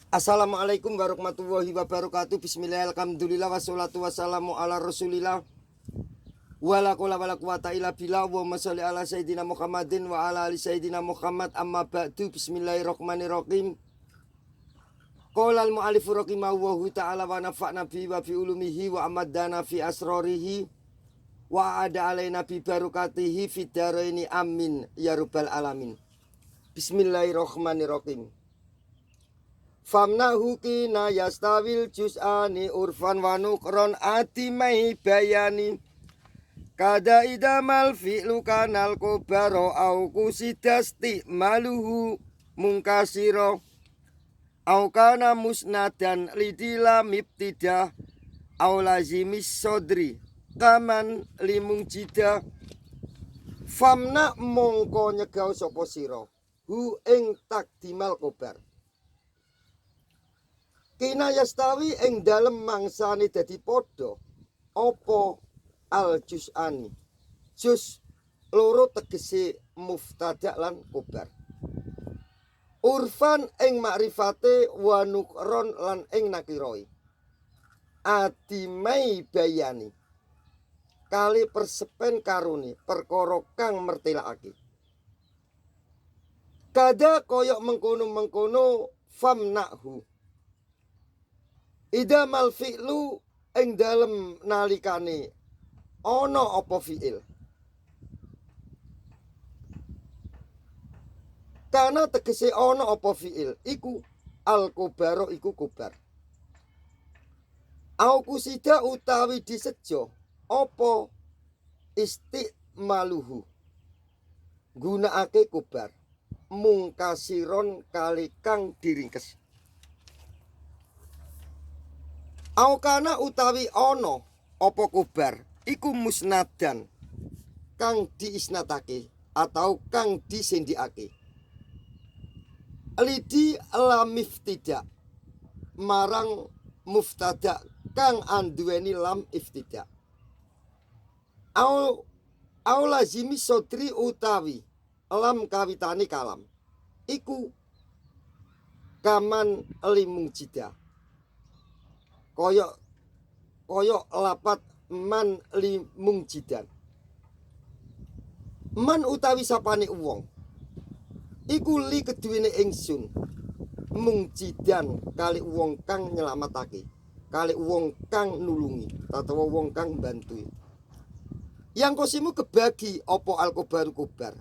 Assalamualaikum warahmatullahi wabarakatuh. Bismillah, alhamdulillah, wassalatu wassalamu ala rasulillah. Wala quwwata wala quwata illa billah. Allahumma sholli ala sayyidina Muhammadin wa ala ali sayyidina Muhammad. Amma ba'du. Bismillahirrahmanirrahim. Qala al-mu'allifu rahimahullahu ta'ala wa nafa'na bi wa fi ulumihi wa amadana fi asrarihi wa ada alaina bi barakatihi fid dharaini amin ya rabbal alamin. Bismillahirrahmanirrahim. Famnahu kina yastawil juz'ani urfan wa nukron atimai bayani kada idamal fi'lu kanal kubaro au kusidasti maluhu mungkasiro au kana musnadan lidila mibtidah au lazimis sodri kaman limung jida. Famna mongko nyegau sopo siro hu ing takdimal kobar kina yastawi ing dalem mangsani dadi podo opo al juz'ani. Juz loro tegese muftada lan kobar. Urfan ing makrifate wa nukron lan ing nakiroi. Adimai bayani kali persepen karuni perkara kang mertelakake. Kada koyok mengkono-mengkono famnahu. Idamal fi'lu ing dalem nalikane ana apa fi'il. Kana tegese ana apa fi'il iku al-kubaro iku kubar. Au kusida utawi disejo apa istimaluhu gunakake kubar mungkasiron kali kang diringkes. Aukana utawi ono opo kubar iku musnadan kang diisnatake atau kang disendikake lidi lamif tidak marang muftada kang anduweni lam iftidak au lazimi sodri utawi lam kawitani kalam iku kaman limung jida koyok lapat man limung jidan. Man utawi sapane wong iku li keduwene ingsun mung jidan kali wong kang nyelamatake, kali wong kang nulungi utawa wong kang bantu. Yang kosimu kebagi opo al-kobaru kobar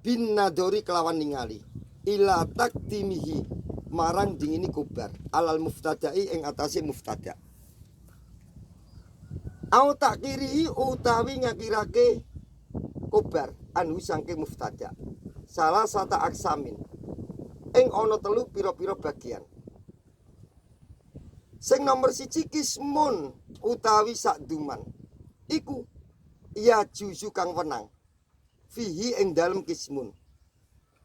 bin nadori kelawan ningali ila takdimihi marang dingini kobar alal muftadai ing atase muftada. Au takkirihi utawi ngakirake kobar anu sangke muftada. Salah sata aksamin ing ana telu pira-pira bagian. Sing nomor siji kismun utawi sakduman iku ya juzu kang wenang fihi ing dalem kismun.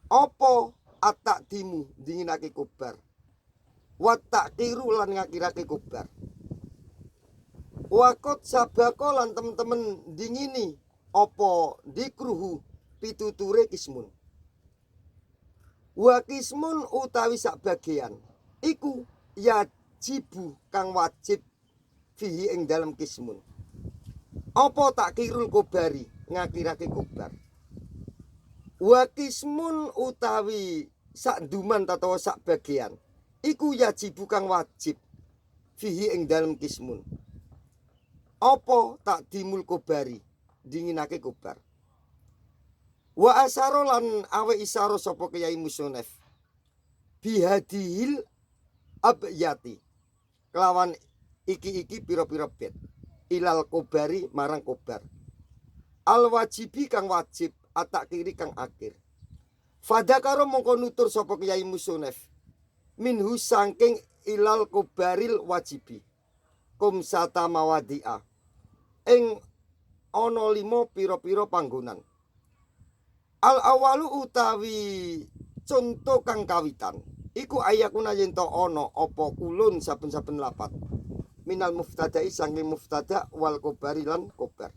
Apa at-takdimu dinginake kobar wa takkiru lan ngakirake kobar. Wakot sabako lan temen-temen dingini apa dikruhu pituture kismun. Wa kismun utawi sak bagian iku yajibu kang wajib fihi ing dalem kismun. Apa takkirul kobari ngakirake kobar. Wa kismun utawi sak duman atau sak bagian iku yajibu kang wajib fihi ing dalem kismun. Apa takdimul kobari dinginake kobar. Wa asaro lan awe isaro sapa Kyai Musonef bihadihil abyati kelawan iki pira-pira bet ilal kobari marang kobar al wajibi kang wajib atak kiri kang akhir. Fadakaro mongko nutur sapa Kyai Musonef minhu sangking ilal kobaril wajibi kumsata mawadi'a ing ana 5 pira-pira panggonan. Al awalu utawi conto kang kawitan iku ayakuna yen to ana apa kulun saben-saben lapat minal muftadai sangking muftada wal kobari lan kobar.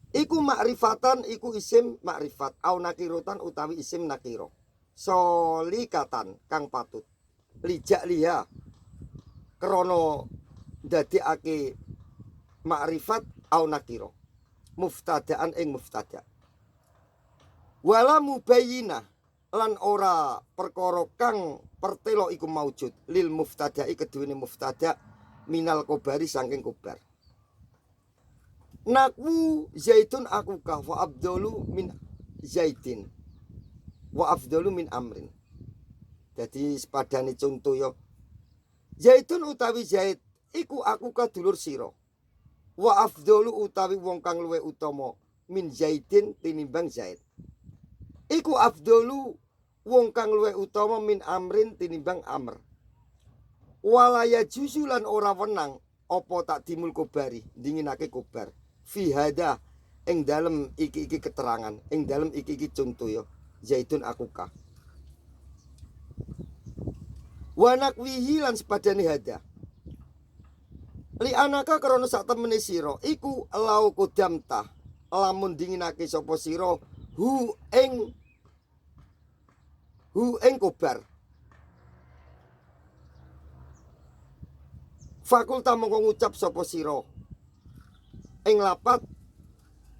Iku makrifatan iku isim makrifat au nakirotan utawi isim nakiro solikatan kang patut lijak liha krana ndadekake makrifat au nakira muftadaan ing muftada. Wala mubayyinah lan ora perkara kang pertelo iku maujud lil muftada'i keduwene muftada minal kobari saking kobar. Nakwu zaitun akuka wa abdulu min zaitin wa afdalu min amrin. Jadi sepadane contoh ya. Zaitun utawi Zaid iku akuka dulur sira. Wa afdalu utawi wong kang luwih utama min Zaidin tinimbang Zaid. Iku afdalu wong kang luwih utama min amrin tinimbang amr. Walaya jusulan ora wenang apa tak dimul kobari dinginake kobar. Fi hada ing dalem iki keterangan, ing dalem iki contoh ya. Zaitun akuka. Wa nakwihi lan sepadane hada. Li anaka krana sak temene sira iku lau kodamta lamun dinginake sapa sira hu ing kobar. Fakulta mongko ngucap sapa sira ing lapat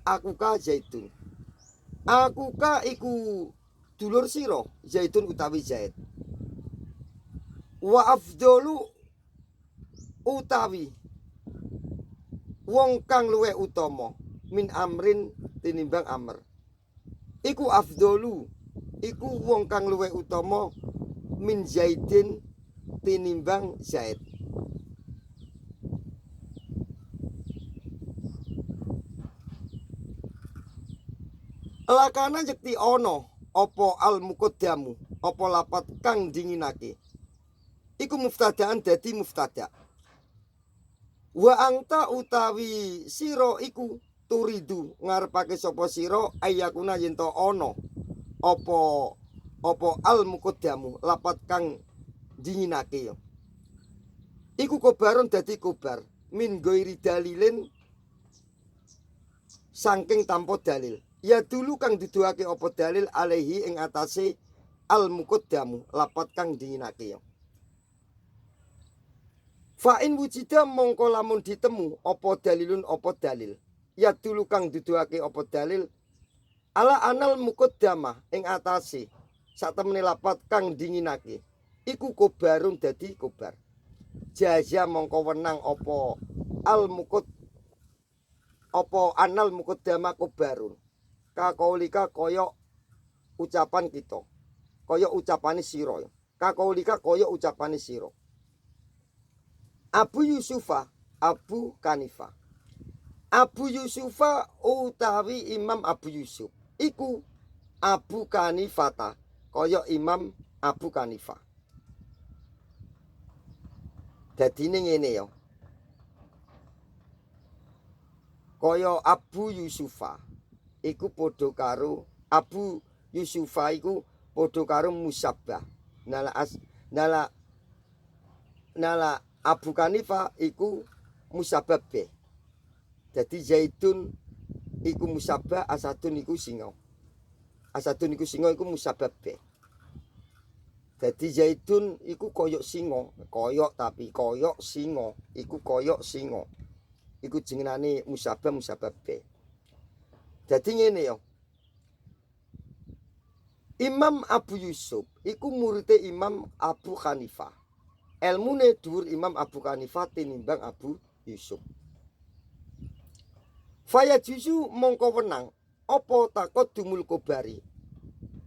akuka zaitun. Akuka iku dulur sira zaitun utawi Zaid. Wa afdalu utawi wong kang luwih utama min amrin tinimbang amr. Iku afdalu iku wong kang luwih utama min Zaidin tinimbang Zaid. Lakana jekti ono apa al muqaddamu apa lapat kang dinginake iku muftadaan dadi muftada. Wa angta utawi sira iku turidu ngarepake sapa sira ayakuna yen to ana apa al muqaddamu lapat kang dinginake ya. Iku kobaron dadi kobar min ghairi dalilin saking tanpa dalil. Ya dulu kang diduake apa dalil alaihi ing atase al muqaddamu lapat kang dinginake ya. Fa in wujida mongko lamun ditemu apa dalilun apa dalil. Ya dulu kang diduake apa dalil ala anal muqaddamah ing atase sak temene lapat kang dinginake iku kobarun dadi kobar. Jaza mongko wenang apa al muqad apa anal muqaddamah kobarun. Kakaulika koyok ucapan kita, koyok ucapane sira. Kakaulika koyok ucapane sira. Abu Yusufa, Abu Kanifa. Abu Yusufa utawi Imam Abu Yusuf iku Abu Kanifata, koyok Imam Abu Kanifa. Dadine ngene ya. Koyok Abu Yusufa iku padha karo Abu Yusufa iku padha karo musabbah. Nala Abu Kanifa iku musabbah be. Jadi Zaidun iku musabbah, Asadun iku singa. Asadun iku singa iku musabbah be. Jadi Zaidun iku koyok singa, koyok tapi koyok singa, iku koyok singa. Iku jenengane musabbah be. Jadi ngene ya. Imam Abu Yusuf iku muridé Imam Abu Hanifah. Elmune dhuwur Imam Abu Hanifah tinimbang Abu Yusuf. Faya juzu mongko wenang apa takut dumul kobari.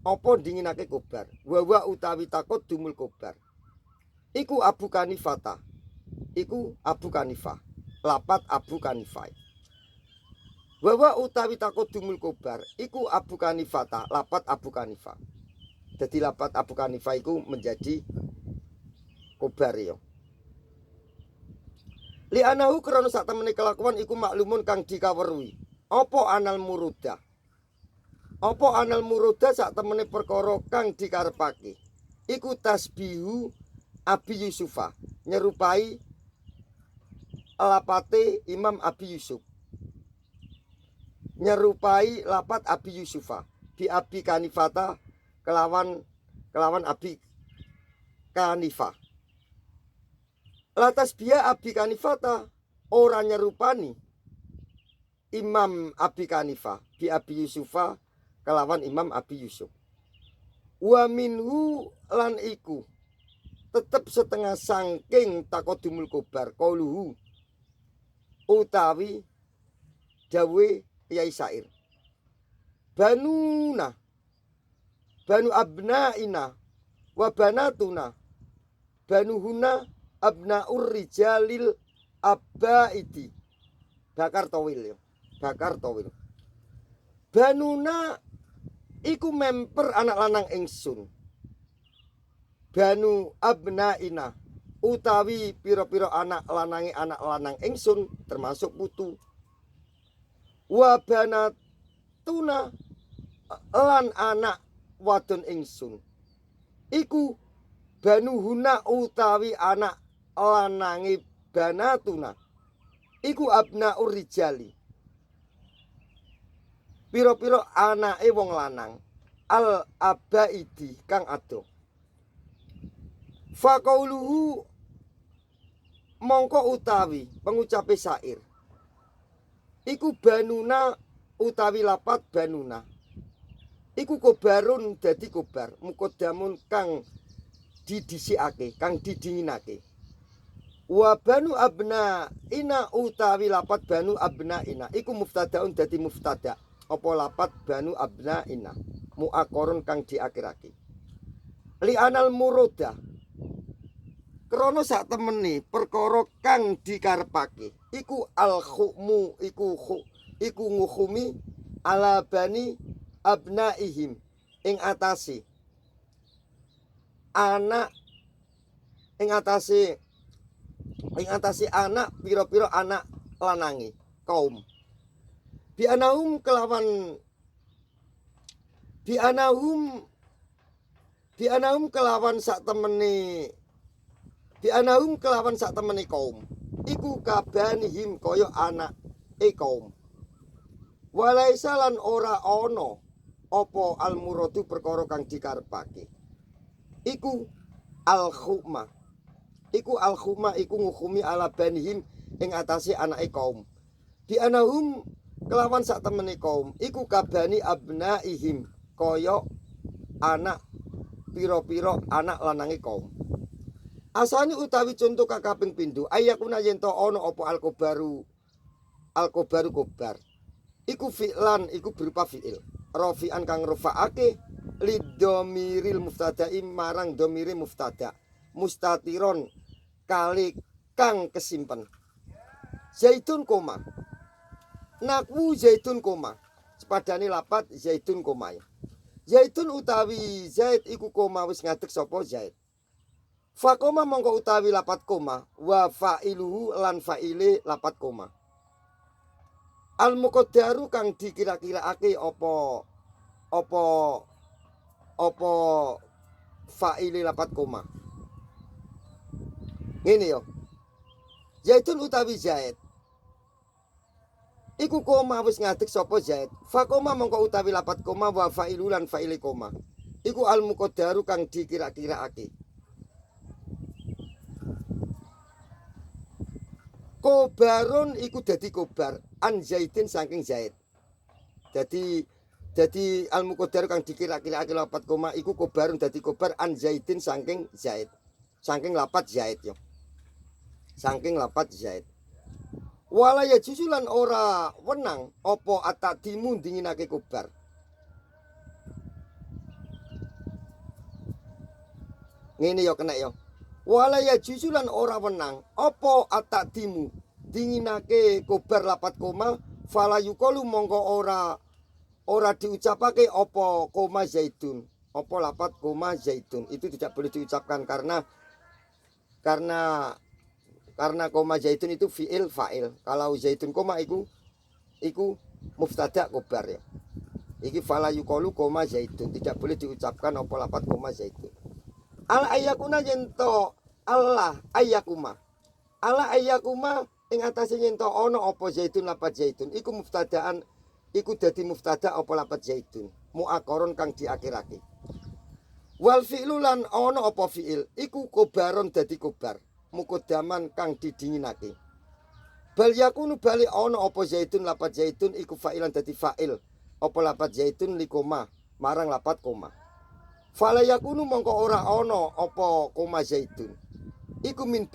Apa dinginake kobar. Wa utawi takut dumul kobar. Iku Abu Hanifah. Iku Abu Hanifah. Lapat Abu Hanifah. Wa utawi takut dumul kobar iku Abu Hanifah lapat Abu Hanifah. Jadi lapat Abu Hanifah iku menjadi kobar ya. Li anahu krana sak temene kelakuan iku maklumun kang dikaweruhi. Apa anal muruda? Apa anal muruda sak temene perkara kang dikarepake. Iku tasbihu Abi Yusufa, nyerupai lapate Imam Abi Yusuf. Nyerupai lapat Abi Yusufa bi Abi Kanifata kelawan Abi Kanifah. Latas biya Abi Kanifata ora nyerupani Imam Abi Kanifah bi Abi Yusufa kelawan Imam Abi Yusuf. Wa minhu lan iku tetep setengah sangking takodumul kobar qauluhu utawi dawe Kyai Sair. Banu abnaina wa banatuna banuhuna abnaur rijalil abbaidi. Bakar towil ya. Bakar towil. Banuna iku memper anak lanang ingsun. Banu abnaina utawi pira-pira anak lanang ingsun termasuk putu. Wa banatuna lan anak wadon ingsun iku banuhuna utawi anak lanangi banatuna iku abnaur rijali pira-pira anake wong lanang al abaidi kang ado. Faqauluhu mongko utawi pengucape syair iku banuna utawi lapat banuna iku kobarun dadi kobar mukodamun kang didhisikake kang didinginake. Wa banu abna ina utawi lapat banu abna ina iku muftadaun dadi muftada apa lapat banu abna ina muakorun kang diakhirake. Li anal muroda krana sak temene perkara kang dikarepake iku al khukmu iku ngukhumi ala bani abnaihim ing atase anak pira-pira anak lanangi kaum bianahum kelawan sak temene kaum iku kabanihim kaya anak kaum. Walaisa lan ora ana apa al muradu perkara kang dikarepake iku al khuma iku ngukhumi ala banihim ing atase anake kaum. Di anahum kelawan sak temene kaum iku kabani abnaihim kaya anak pira-pira anak lanange kaum. Asani utawi contoh kakaping pindho ayakuna yen to ana apa al kobaru kobar iku fi'lan iku berupa fi'il rafi'an kang rafa'ake lidhamiril mubtada'i marang dhamire mubtada mustatiron kali kang kesimpen. Zaitun koma nakwu zaitun koma sepadane lapat zaitun koma. Zaitun utawi zait iku koma wis ngadeg sapa zait. Fakoma mongko utawi lapat koma wa fa'iluhu lan fa'ile lapat koma. Al muqaddaru kang dikira-kiraake apa fa'ile lapat koma. Ngene yo. Zaitun utawi zait iku koma wis ngadeg sapa zait. Fakoma mongko utawi lapat koma wa fa'ilu lan fa'ile koma. Iku al muqaddaru kang dikira-kiraake. Kobarun iku dadi kobar an zaitin saking zait. Jadi al muqaddar kang dikira-kiraake lapat koma iku kobarun dadi kobar an zaitin saking zait. Saking lapat zait yo. Saking lapat zait. Wala ya jusulan ora wenang apa atadimu dinginake kobar. Ngene yo kena yo. Wala ya jusulan ora wenang apa atadimu dinginake kobar lapat koma fala yuqalu mongko ora diucapake apa koma zaitun apa lapat koma zaitun itu tidak boleh diucapkan karena koma zaitun itu fi'il fa'il. Kalau zaitun koma iku muftada kobar ya. Iki fala yuqalu koma zaitun tidak boleh diucapkan apa lapat koma zaitun. Al ayakuna yento Allah ayakuma. Allah ayakuma ing atase yento ana apa zaitun lapat zaitun iku muftadaan iku dadi muftada apa lapat zaitun muakoron kang diakhirake. Wal fi'lu lan ana apa fi'il iku kobaron dadi kobar mukodaman kang didinginake. Bal yakunu bali ana apa zaitun lapat zaitun iku fa'ilan dadi fa'il apa lapat zaitun li koma marang lapat koma. Fala yakunu mongko ora ana apa koma zaitun iku min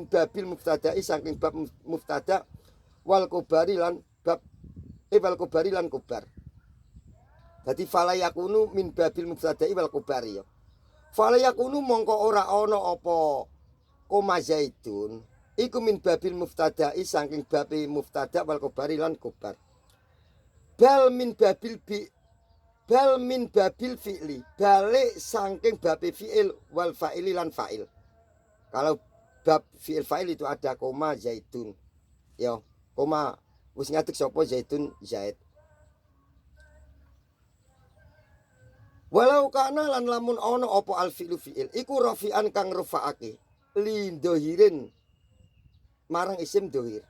babil mubtada'i saking bab mubtada wal kobari lan bab wal kobari lan kobar. Dadi fala yakunu min babil mubtada'i wal kobari ya. Fala yakunu mongko ora ana apa koma zaitun iku min babil mubtada'i saking babi mubtada wal kobari lan kobar. Bal min babil fi'li balik saking babi fi'il wal fa'ili lan fa'il. Kalau bab fi'il fa'il itu ada koma zaitun ya, koma wis ngadeg sapa zaitun zaid. Walau kana lan lamun ana apa al fi'lu fi'il iku rafi'an kang rafa'ake li dohirin marang isim dohir.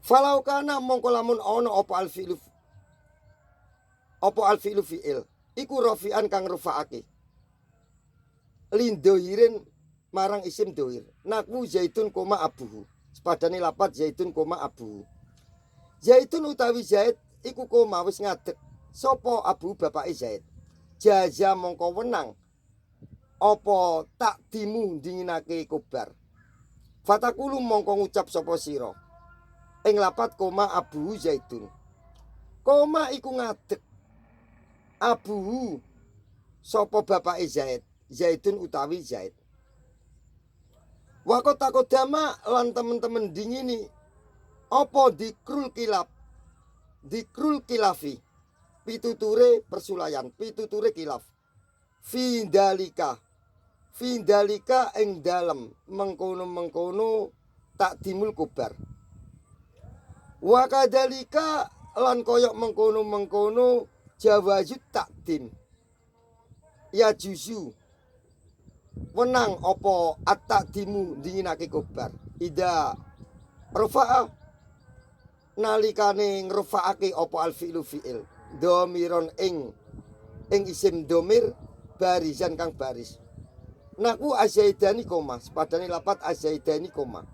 Falau kana mongko lamun ana apa al fi'lu fi'il iku rafi'an kang rafa'ake li dohirin marang isim dohir. Naku zaitun koma abuhu sepadane lapat zaitun koma abuhu. Zaitun utawi zaid iku koma wis ngadeg sopo abu bapake Zaid. Jaza mongko wenang apa tak dimu dinginake kobar. Fatakulu mongko ngucap sopo sira ing lapat koma abu zaitun. Koma iku ngadeg abu sopo bapake Zaid. Zaitun utawi Zaid. Wako takodama lan temen-temen dingini apa dikrul kilafi pituture persulayan, pituture kilaf. Findalika ing dalem mengkono tak dimul kobar. Wakadalika lan koyok mengkono jawazut takdim. Ya juzu wenang opo at-takdimu dinginake kobar. Ida rafa'a nalikane ngrafa'ake opo al fi'lu fi'il. Domiron ing isim domir barizan kang baris. Naku azaidani koma sepadane lapat azaidani koma.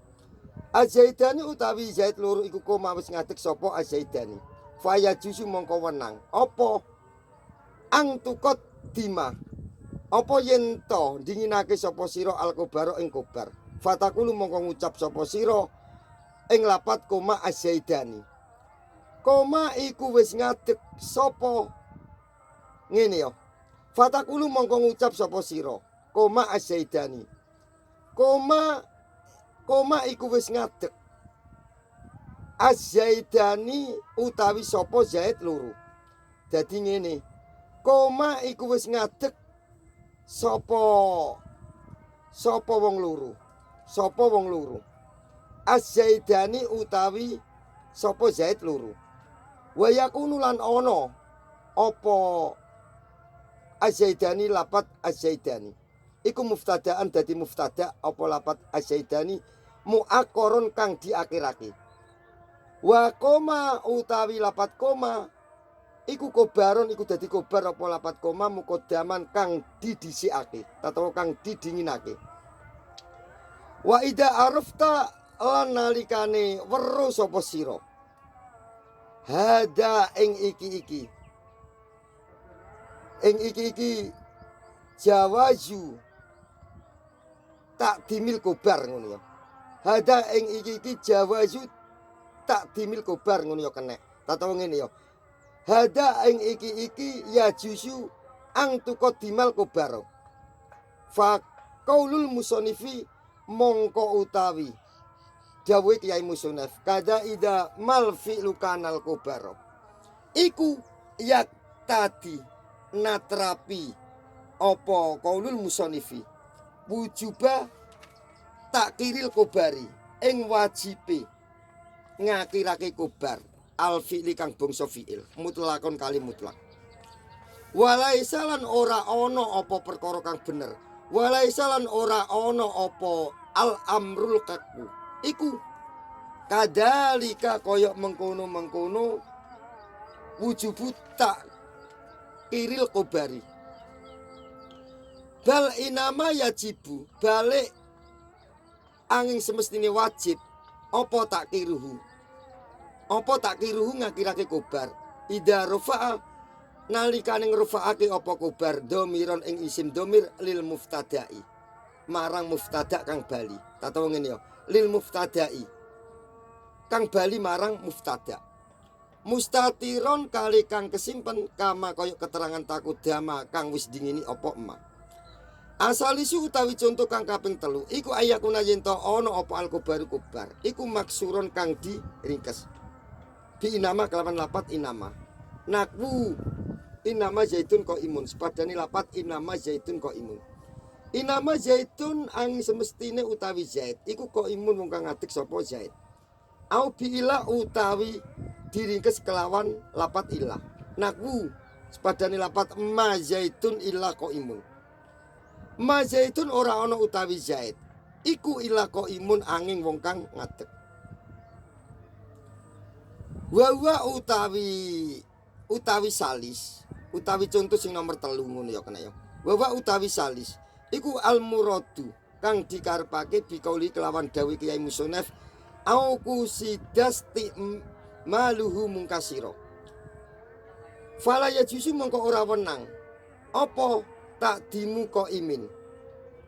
Azaidani utawi zaid loro iku koma wis ngadeg sapa azaidani. Faya jusu mongko wenang apa ang tukot dima apa yen to dinginake sapa sira al kobaro ing kobar. Fatakulu mongko ngucap sapa sira ing lapat koma azaidani. Koma iku wis ngadeg sapa ngene ya. Fatakulu mongko ngucap sapa sira koma azaidani. Koma iku wis ngadeg azaidani utawi sapa zaid loro. Dadi ngene. Koma iku wis ngadeg sapa wong loro. Sapa wong loro. Azaidani utawi sapa zaid loro. Wayakunu lan ono apa azaidani lapat azaidani iku muftadaan dadi muftada apa lapat azaidani muakoron kang diakhirake. Wa koma utawi lapat koma iku kobaron iku dadi kobar apa lapat koma mukodaman kang didhisikake atau kang didinginake. Wa ida arafta lan nalikane weruh sapa sira hada ing iki jawazu tak dimil kobar ngono ya. Hada ing iki jawazu tak dimil kobar ngono ya kenek. Tatawa ngene ya. Hada ing iki ya jusu ang tukot dimal kobar. Fa qaulul musonifi mongko utawi dawuh Kyai Musonef kada ida mal fi'lu kanal kobar iku yak tadi natrapi apa qaulul musonifi wujuba takkiril kobari ing wajibe ngakirake kobar al fi'li kang bangsa fi'il mutlakon kali mutlak. Walaisa lan ora ana apa perkara kang bener. Walaisa lan ora ana apa al amrul kaku iku kadalika koyok mengkono wujubu takkiril kobari. Bal inama yajibu balik angin semestine wajib apa takkiruhu. Apa takkiruhu ngakirake kobar. Ida rufa'a nalikane ngrufa'ake apa kobar domiron ing isim domir lil muftadai marang muftada kang bali. Tatawa ngene ya, lil muftadai kang bali marang muftada. Mustatiron kali kang kesimpen kama koyok keterangan takudama kang wis dingini apa emak. Asalisu utawi contoh kang kaping telu iku ayakuna yen to ana apa alkobaru kobar iku maksuron kang diringkes bi inama kelawan lapat inama. Nakwu inama zaitun ko imun sepadane lapat inama zaitun ko imun. Inama zaitun ang semestine utawi zait iku ko imun wong kang ngadeg sapa zait. Au biila utawi diringkes kelawan lapat ilah. Nakwu sepadane lapat ma zaitun illa ko imun. Ma zaitun ora ana utawi zait iku illa ko imun angin wong kang ngadeg. Wa utawi salis utawi contoh sing nomor 3 ngono ya kena ya. Wa utawi salis iku al muradu kang dikarepake bikauli kelawan dawuh Kyai Musonef au kusidasti maluhu mungkasira. Fala ya jusu mongko ora wenang apa takdimu ko imin.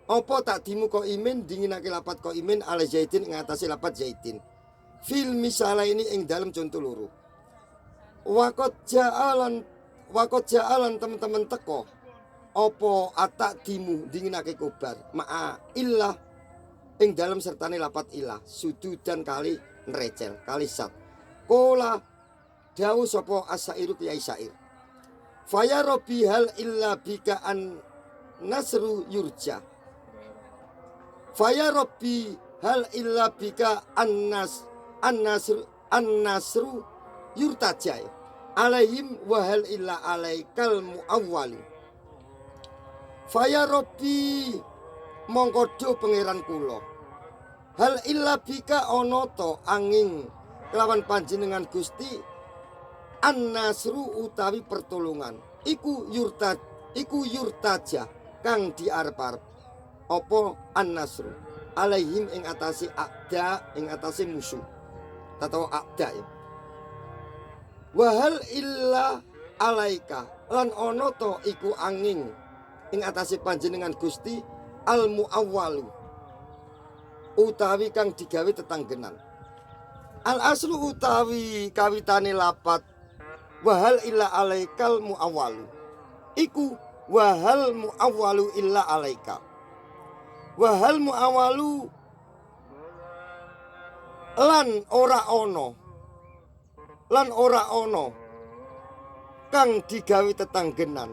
Apa takdimu ko imin dinginake lapat ko imin ala zaitin ing atase lapat zaitin. Fil misalah ini ing dalam contoh loro. Wakot jaalan teman-teman teko. Opo atak dimu dinginake kobar. Ma'a illah ing dalam sertane lapat ilah. Sudu dan kali nrecel kali sat. Kola dawu sopo asairu kiai sair. Faya robi hal illa bika an nasru yurja. Faya robi hal illa bika an nasru yurtaja alaihim wahal illa alaikal muawwalu. Faya robbi mongkodo pangeran kula hal illa bika onoto angin kelawan panjenengan Gusti an nasru utawi pertolongan iku yurtaja kang diarep-arep apa an nasru alaihim ing atase akda ing atase musuh atau akda ya. Wahal illa alaika lan ono to iku angin ing atase panjenengan Gusti al muawwalu utawi kang digawe tetanggenan. Al aslu utawi kawitane lapat wahal illa alaikal muawwalu iku wahal muawwalu illa alaika. Wahal muawwalu lan ora ono kang digawe tetanggenan.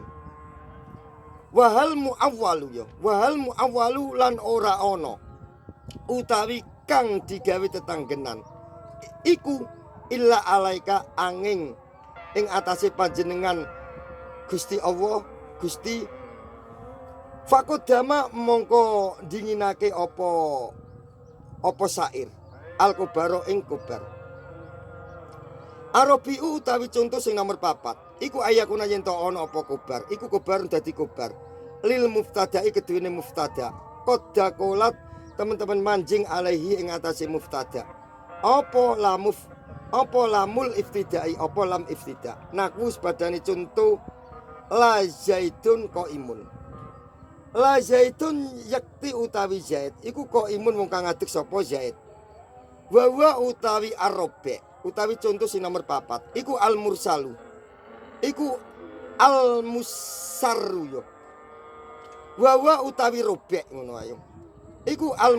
Wahal muawwalu ya wahal muawwalu lan ora ono utawi kang digawe tetanggenan iku illa alaika angin ing atase panjenengan Gusti Allah Gusti fakodama mongko dinginake apa sair al-kobaro ing kobar. Arabiu utawi contoh sing nomor 4 iku ayakuna yen to ana apa kobar iku kobar dadi kobar lil muftada'i keduwene muftada qadda qolat teman-teman manjing alaihi ing atase muftada apa lamul iftida'i apa lam iftida. Nakwu sebadane contoh la zaitun qaimun. La zaitun yakti utawi zaid iku qaimun wong kang ngadeg sapa zaid. Wa utawi arrobe utawi contoh si nomor 4 iku al mursalu iku al musarru yo. Wa utawi robek ngono ayo iku al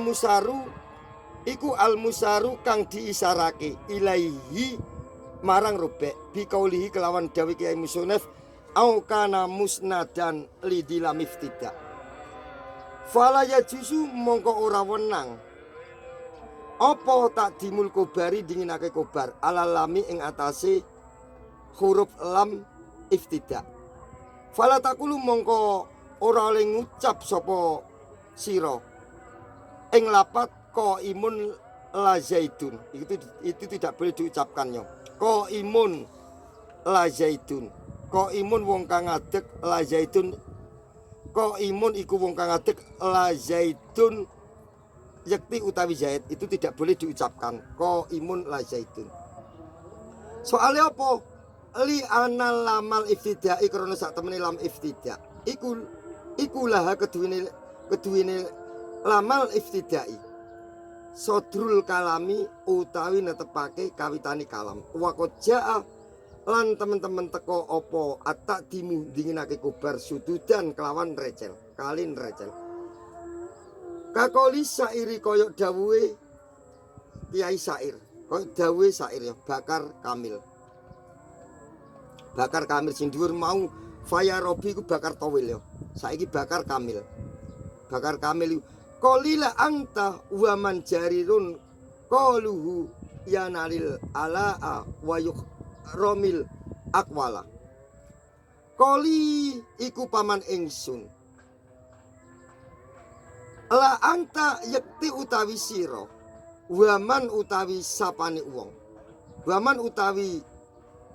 musaru kang diisarake ilaihi marang robek bikaulihi kelawan dawuh Kyai Musonef au kana musnadan lidila miftida. Fala ya jusu mongko ora wenang apa tak dimul kobari dinginake kobar ala lami ing atase huruf lam iftida. Fala takulu mongko ora oleh ngucap sapa sira ing lapat qaimun la zaitun. Itu tidak boleh diucapkannya. Qaimun la zaitun. Qaimun wong kang ngadeg la zaidun. Qaimun iku wong kang ngadeg la zaidun yakti utawi zaid itu tidak boleh diucapkan. Qaimun la zaidun. Soalnya apa? Li anal lamal iftidai karena sak temene lam iftida. Iku laha keduwene lamal iftidai. Sodrul kalami utawi netepake kawitane kalam. Wa qad jaa lan teman-teman teko opo atak dimu dinginake kobar sududan kelawan recel kalin recel kakoli sairi koyok dawuhe kiai sair koyok dawuhe sair ya bakar kamil sing dhuwur mau faya robi ku bakar towil ya saiki bakar kamil kolila anta wa man jarirun qaluhu yanalil alaa wa romil akwala. Koli iku paman ingsun. La anta yakti utawi siro. Waman utawi sapane uwong. Waman utawi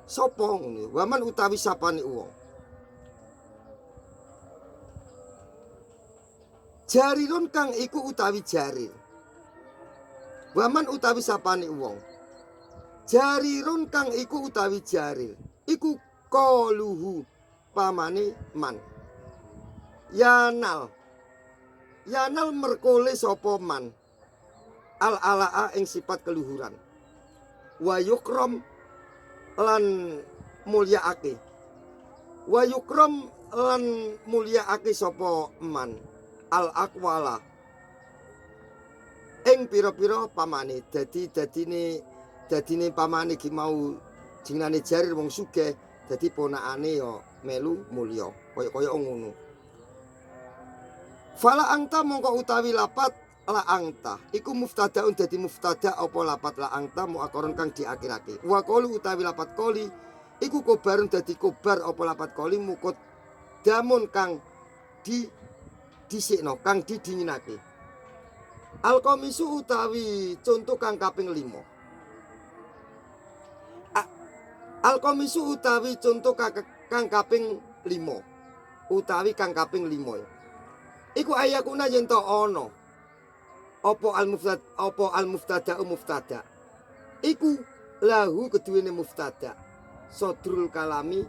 sopong. Waman utawi sapane uwong. Jarirun kang iku utawi jarir. Waman utawi sapane uwong. Jarirun kang iku utawi jarir iku qaluhu pamane man yanal merkole sapa man al alaa ing sifat keluhuran wa yukram lan mulyaake sapa man al aqwala ing pira-pira pamane dadine pamane iki mau jenengane jarir wong sugih dadi ponakane ya melu mulya kaya ngono. Fala angta mongko utawi lapat la angta iku muftadaun dadi muftada apa lapat la angta muakoron kang diakhirake. Wa qalu utawi lapat qoli iku kobarun dadi kobar apa lapat qoli mukut damun kang disikno kang didinginake. Alqamisu utawi conto kang kaping 5. Alqamisu utawi contoh kang kaping 5 utawi kang kaping 5 iku ayakuna yen to ana apa al muftada iku lahu keduwene muftada sodrul kalami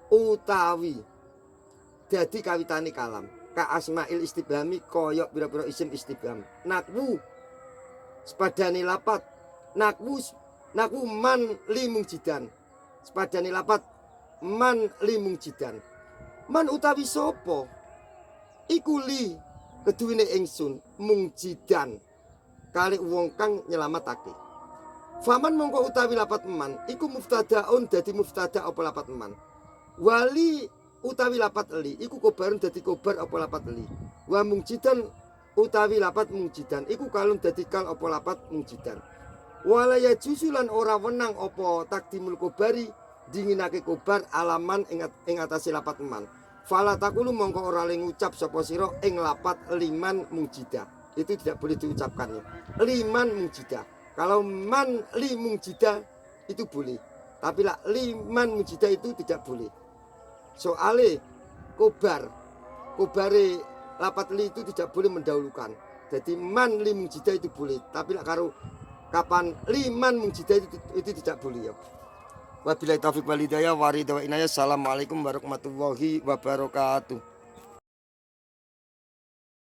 utawi dadi kawitane kalam ka asmail istibhami kaya pira-pira isim istibham nakwu sepadane lapat nakwu man limung jidan sepadane lapat man limung jidan man utawi sapa iku li keduwene ingsun mung jidan kali wong kang nyelamatake. Faman mongko utawi lapat man iku muftadaun dadi muftada apa lapat man. Wali utawi lapat li iku kobarun dadi kobar apa lapat li. Wa mung jidan utawi lapat mung jidan iku kalun dadi kal apa lapat mung jidan. Walaya jusulan ora wenang apa takdimul kobari dinginake kobar alaman ing atase lapat man. Fala takulu mongko ora le ngucap sapa sira ing lapat liman mujida. Itu tidak boleh diucapkannya. Liman mujida. Kalau man li mujida itu boleh. Tapi lah liman mujida itu tidak boleh. Soale kobare lapat li itu tidak boleh mendahulukan. Jadi man li mujida itu boleh. Tapi lah karo kapan liman mujida itu tidak boleh ya. Wabillahi taufiq wal hidayah wa ridha wa inayah. Assalamualaikum warahmatullahi wabarakatuh.